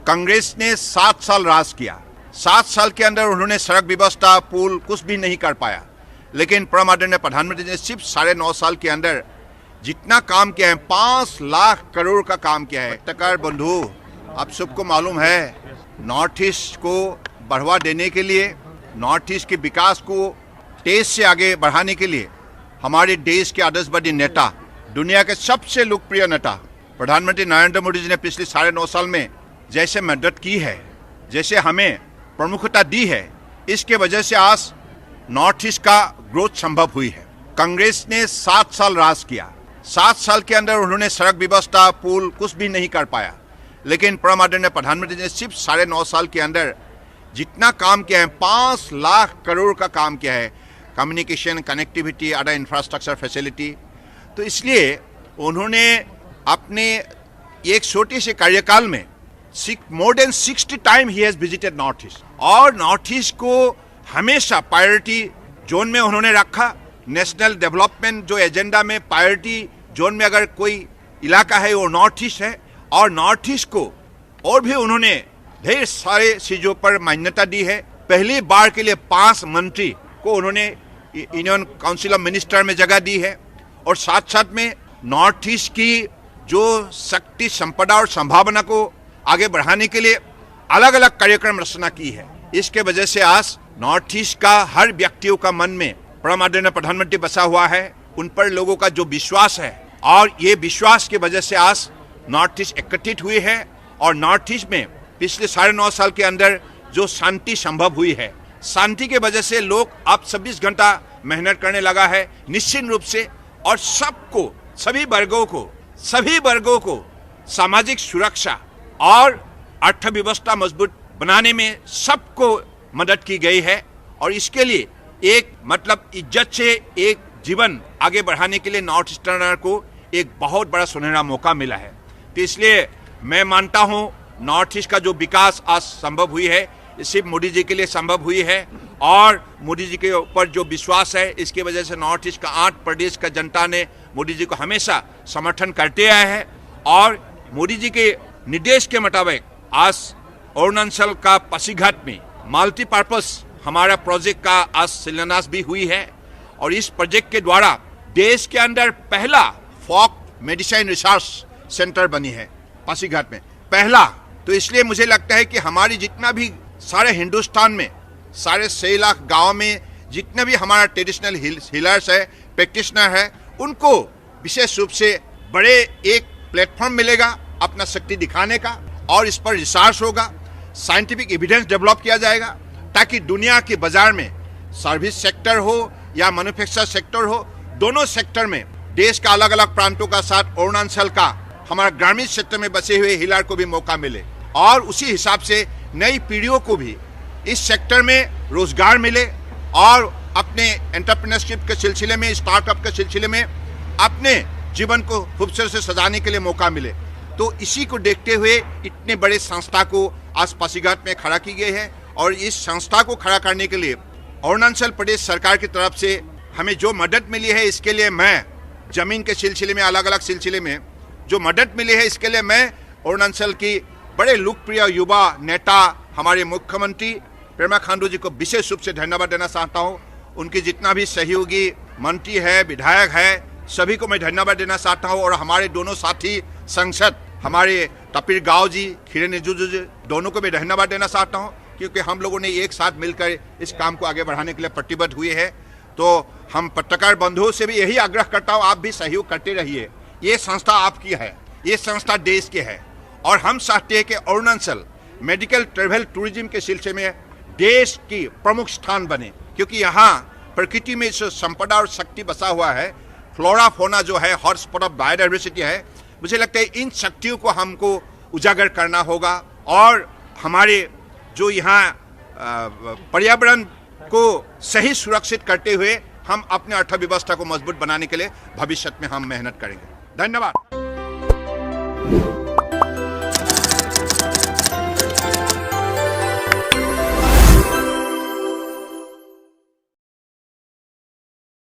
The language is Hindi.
कांग्रेस ने 7 साल राज किया। 7 साल के अंदर उन्होंने सड़क व्यवस्था, पुल कुछ भी नहीं कर पाया। लेकिन परम आदरणीय प्रधानमंत्री ने सिर्फ 9.5 साल के अंदर जितना काम किया है, 5 लाख करोड़ का काम किया है। पत्रकार बंधु, आप सबको मालूम है, नॉर्थ ईस्ट को बढ़ावा देने के लिए, नॉर्थ ईस्ट के विकास को तेज से आगे बढ़ाने के लिए हमारे देश के आदर्शवादी नेता, दुनिया के सबसे लोकप्रिय नेता प्रधानमंत्री नरेंद्र मोदी जी ने पिछले 9.5 साल में जैसे मदद की है, जैसे हमें प्रमुखता दी है, इसके वजह से आज नॉर्थ ईस्ट का ग्रोथ संभव हुई है। कांग्रेस ने 7 साल राज किया। 7 साल के अंदर उन्होंने सड़क व्यवस्था, पुल कुछ भी नहीं कर पाया। लेकिन परम आदरणीय प्रधानमंत्री ने सिर्फ 9.5 साल के अंदर जितना काम किया है, 5 लाख करोड़ का काम किया है। Communication, connectivity, other infrastructure facility. तो इसलिए उन्होंने अपने एक छोटे से कार्यकाल में more than 60 time he has visited north east, और नॉर्थ ईस्ट को हमेशा प्रायोरिटी जोन में उन्होंने रखा। नेशनल डेवलपमेंट जो एजेंडा में प्रायोरिटी जोन में अगर कोई इलाका है वो नॉर्थ ईस्ट है, और नॉर्थ ईस्ट को और भी उन्होंने ढेर सारे चीजों पर मान्यता दी है। पहली बार के लिए 5 मंत्री को उन्होंने यूनियन काउंसिल ऑफ मिनिस्टर में जगह दी है, और साथ साथ में नॉर्थ ईस्ट की जो शक्ति, संपदा और संभावना को आगे बढ़ाने के लिए अलग अलग कार्यक्रम रचना की है। इसके वजह से आज नॉर्थ ईस्ट का हर व्यक्तियों का मन में परम आदरणीय प्रधानमंत्री बसा हुआ है। उन पर लोगों का जो विश्वास है, और ये विश्वास की वजह से आज नॉर्थ ईस्ट एकत्रित हुई है, और नॉर्थ ईस्ट में पिछले 9.5 साल के अंदर जो शांति संभव हुई है, शांति के वजह से लोग अब 24 घंटा मेहनत करने लगा है निश्चित रूप से, और सबको, सभी वर्गों को सामाजिक सुरक्षा और अर्थव्यवस्था मजबूत बनाने में सबको मदद की गई है। और इसके लिए एक इज्जत से एक जीवन आगे बढ़ाने के लिए नॉर्थ ईस्टर्नर को एक बहुत बड़ा सुनहरा मौका मिला है। तो इसलिए मैं मानता हूं नॉर्थ ईस्ट का जो विकास आज संभव हुई है, सिर्फ मोदी जी के लिए संभव हुई है, और मोदी जी के ऊपर जो विश्वास है, इसकी वजह से नॉर्थ ईस्ट का 8 प्रदेश का जनता ने मोदी जी को हमेशा समर्थन करते आए हैं। और मोदी जी के निर्देश के मुताबिक आज अरुणाचल का पासीघाट में मल्टीपर्पज हमारा प्रोजेक्ट का आज शिलान्यास भी हुई है, और इस प्रोजेक्ट के द्वारा देश के अंदर पहला फॉक मेडिसिन रिसर्च सेंटर बनी है पासीघाट में, पहला। तो इसलिए मुझे लगता है कि हमारी जितना भी सारे हिंदुस्तान में, सारे 6 लाख गाँव में जितने भी हमारा ट्रेडिशनल हीलर्स है, प्रैक्टिशनर है, उनको विशेष रूप से बड़े एक प्लेटफॉर्म मिलेगा अपना शक्ति दिखाने का, और इस पर रिसर्च होगा, साइंटिफिक एविडेंस डेवलप किया जाएगा, ताकि दुनिया के बाजार में सर्विस सेक्टर हो या मैन्युफैक्चर सेक्टर हो, दोनों सेक्टर में देश का अलग अलग प्रांतों का साथ अरुणाचल का हमारा ग्रामीण क्षेत्र में बसे हुए हीलर को भी मौका मिले, और उसी हिसाब से नई पीढ़ियों को भी इस सेक्टर में रोजगार मिले, और अपने एंटरप्रेन्योरशिप के सिलसिले में, स्टार्टअप के सिलसिले में अपने जीवन को खूबसूरत से सजाने के लिए मौका मिले। तो इसी को देखते हुए इतने बड़े संस्था को आज पासीघाट में खड़ा की गई है, और इस संस्था को खड़ा करने के लिए अरुणाचल प्रदेश सरकार की तरफ से हमें जो मदद मिली है, इसके लिए मैं जमीन के सिलसिले में, अलग अलग सिलसिले में जो मदद मिली है, इसके लिए मैं अरुणाचल की बड़े लोकप्रिय युवा नेता हमारे मुख्यमंत्री पेमा खांडू जी को विशेष रूप से धन्यवाद देना चाहता हूँ। उनकी जितना भी सहयोगी मंत्री है, विधायक है, सभी को मैं धन्यवाद देना चाहता हूँ, और हमारे दोनों साथी सांसद हमारे तपीर गाँव जी, खीरे निजू जी, दोनों को मैं धन्यवाद देना चाहता हूँ, क्योंकि हम लोगों ने एक साथ मिलकर इस काम को आगे बढ़ाने के लिए प्रतिबद्ध हुए हैं। तो हम पत्रकार बंधुओं से भी यही आग्रह करता हूँ, आप भी सहयोग करते रहिए। ये संस्था आपकी है, ये संस्था देश की है, और हम चाहते हैं कि अरुणाचल मेडिकल ट्रैवल टूरिज्म के सिलसिले में देश की प्रमुख स्थान बने, क्योंकि यहाँ प्रकृति में जो संपदा और शक्ति बसा हुआ है, फ्लोरा फोना जो है, हॉटस्पॉट ऑफ बायोडाइवर्सिटी है, मुझे लगता है इन शक्तियों को हमको उजागर करना होगा, और हमारे जो यहाँ पर्यावरण को सही सुरक्षित करते हुए हम अपने अर्थव्यवस्था को मजबूत बनाने के लिए भविष्य में हम मेहनत करेंगे। धन्यवाद।